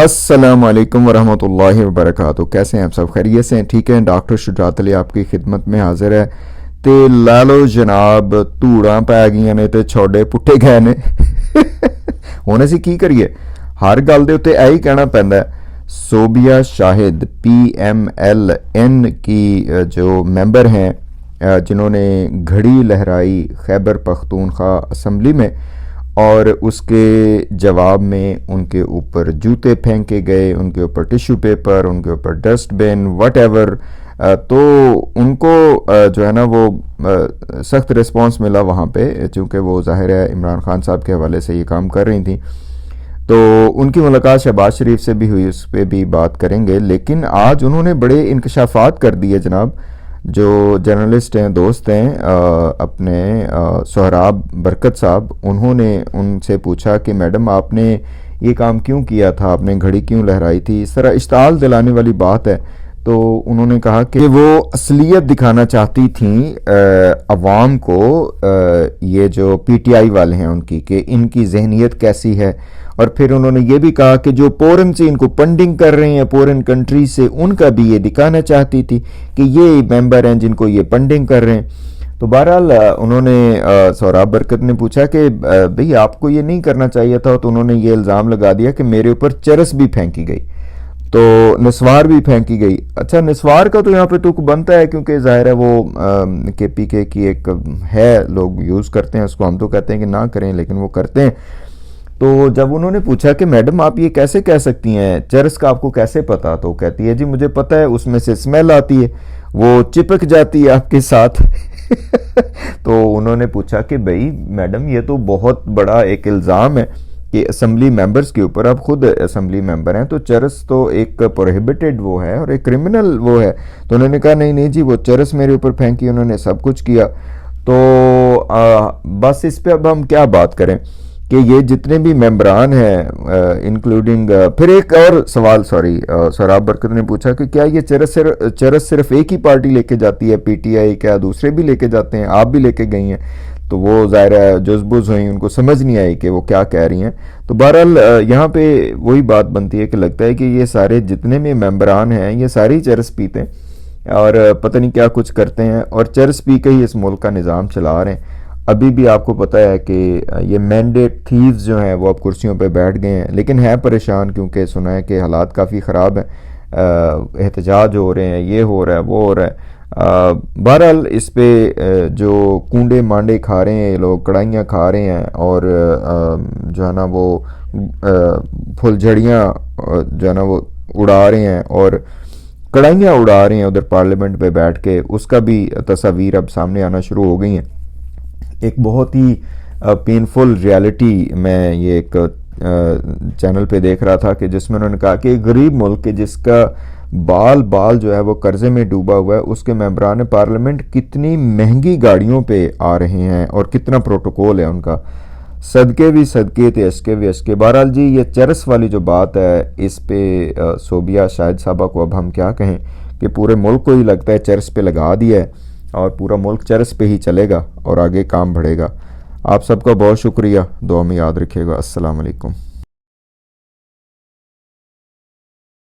अस्सलाम वालेकुम वरहमतुल्लाहि वबरकातुहू। कैसे हैं आप सब? खैरियत से हैं? ठीक है। डॉक्टर शुजात अली आपकी खिदमत में हाजिर है। ते ला लो जनाब, धूड़ा पै गईਆਂ ਨੇ ਤੇ ਛੋਡੇ ਪੁੱਟੇ ਗਏ ਨੇ। ਹੁਣ ਅਸੀਂ ਕੀ ਕਰੀਏ? ਹਰ ਗੱਲ ਦੇ ਉੱਤੇ ਇਹੀ ਕਹਿਣਾ ਪੈਂਦਾ है। सोबिया शाहिद PMLN की जो मेंबर हैं जिन्होंने घड़ी लहराई खैबर पख्तूनख्वा असम्बली में, और उसके जवाब में उनके ऊपर जूते फेंके गए, उनके ऊपर टिश्यू पेपर, उनके ऊपर डस्टबिन वट, तो उनको जो है ना वो सख्त रिस्पांस मिला वहाँ पे, चूँकि वो ज़ाहिर है इमरान खान साहब के हवाले से ये काम कर रही थी। तो उनकी मुलाकात शहबाज शरीफ से भी हुई, उस पर भी बात करेंगे। लेकिन आज उन्होंने बड़े इंकशाफात कर दिए जनाब। जो जर्नलिस्ट हैं, दोस्त हैं अपने सोहराब बरकत साहब, उन्होंने उनसे पूछा कि मैडम आपने ये काम क्यों किया था, आपने घड़ी क्यों लहराई थी? इस तरह इश्ताल दिलाने वाली बात है। तो उन्होंने कहा कि वो असलियत दिखाना चाहती थी अवाम को, ये जो PTI वाले हैं उनकी, कि इनकी जहनीत कैसी है। और फिर उन्होंने ये भी कहा कि जो पोरन से इनको फंडिंग कर रहे हैं पोरन कंट्री से, उनका भी ये दिखाना चाहती थी कि ये मेंबर हैं जिनको ये फंडिंग कर रहे हैं। तो बहरहाल उन्होंने सोहराब बरकत ने पूछा कि भाई आपको ये नहीं करना चाहिए था। तो उन्होंने ये इल्ज़ाम लगा दिया कि मेरे ऊपर चरस भी फेंकी गई, तो निस्वार भी फेंकी गई। अच्छा, निस्वार का तो यहाँ पे तुक बनता है, क्योंकि ज़ाहिर है वो KPK की एक है, लोग यूज़ करते हैं उसको। हम तो कहते हैं कि ना करें, लेकिन वो करते हैं। तो जब उन्होंने पूछा कि मैडम आप ये कैसे कह सकती हैं, चरस का आपको कैसे पता? तो कहती है जी मुझे पता है, उसमें से स्मेल आती है, वो चिपक जाती है आपके साथ। तो उन्होंने पूछा कि भाई मैडम ये तो बहुत बड़ा एक इल्ज़ाम है कि असम्बली मेंबर्स के ऊपर, आप खुद असम्बली मेंबर हैं, तो चरस तो एक प्रोहिबिटेड वो है और एक क्रिमिनल वो है। तो उन्होंने कहा नहीं नहीं जी, वो चरस मेरे ऊपर फेंकी, उन्होंने सब कुछ किया। तो बस इस पे अब हम क्या बात करें कि ये जितने भी मेंबरान हैं इंक्लूडिंग, फिर एक और सवाल सोहराब बरकत ने पूछा कि क्या ये चरस सिर्फ एक ही पार्टी लेके जाती है PTI, क्या दूसरे भी लेके जाते हैं? आप भी लेके गई हैं? तो वो ज़ाहिर है जुज़बुज़ हुई, उनको समझ नहीं आई कि वो क्या कह रही हैं। तो बहरहाल यहाँ पे वही बात बनती है कि लगता है कि ये सारे जितने भी मेंबरान हैं ये सारे ही चरस पीते हैं और पता नहीं क्या कुछ करते हैं, और चरस पी के ही इस मुल्क का निज़ाम चला रहे हैं। अभी भी आपको पता है कि ये मैंडेट थीव्स जो हैं वो अब कुर्सियों पे बैठ गए हैं, लेकिन हैं परेशान, क्योंकि सुना है कि हालात काफ़ी ख़राब हैं, एहतजाज हो रहे हैं, ये हो रहा है, वो हो रहा है। बहरहाल इस पे जो कूंडे मांडे खा रहे हैं ये लोग, कढ़ाइयाँ खा रहे हैं, और जो है ना वो फुलझड़ियाँ जो है ना वो उड़ा रहे हैं और कढ़ाइयाँ उड़ा रहे हैं उधर पार्लियामेंट पे बैठ के, उसका भी तस्वीर अब सामने आना शुरू हो गई हैं। एक बहुत ही पेनफुल रियलिटी मैं ये एक चैनल पे देख रहा था कि जिसमें उन्होंने कहा कि एक गरीब मुल्क के जिसका बाल जो है वो कर्जे में डूबा हुआ है, उसके मेंबरान पार्लियामेंट कितनी महंगी गाड़ियों पे आ रहे हैं और कितना प्रोटोकॉल है उनका। सदके भी सदके थे, अस्के भी अस्के। बहरहाल जी ये चरस वाली जो बात है, इस पे सोबिया शाहिद साहबा को अब हम क्या कहें कि पूरे मुल्क को ही लगता है चरस पे लगा दिया है और पूरा मुल्क चरस पे ही चलेगा और आगे काम बढ़ेगा। आप सबका बहुत शुक्रिया, दुआ में याद रखिएगा। अस्सलाम वालेकुम।